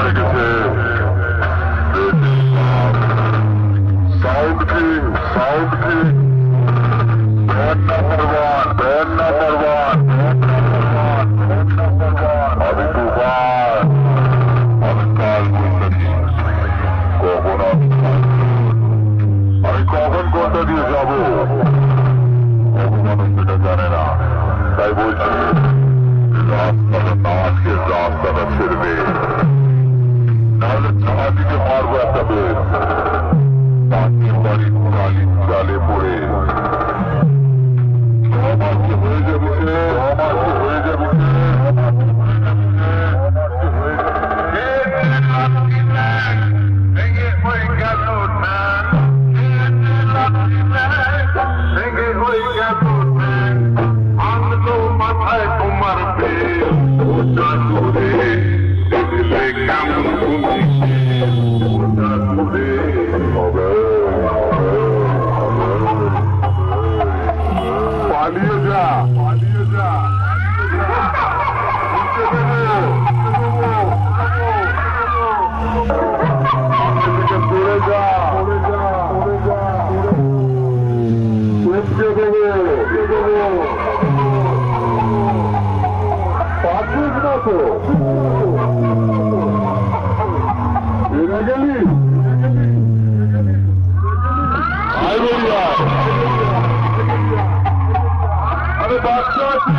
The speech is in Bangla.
লেগেছে। Sound king, sound king, band number one, band number one, আমি তুফান, আমি কাল বৈশাখী। কখন আমি কখন কোনটা দিয়ে যাবো মানুষ সেটা জানে না, তাই বলছি রাস্তাটা না আজকে রাস্তাটা ছেড়বে, নাহলে ছাদিকে মারবো একটা বের পাখির বাড়ির টালির চালে পড়ে। আমাকে হয়ে যাবে, আমাকে হয়ে যাবে। পালিয়ে যা, পালিয়ে যা, পড়ে যা, পড়ে যা, পড়ে যা, উঠতে দেবো, পাচ্ছিস না তো এনে গেলি আরে বাচ্চা আছে।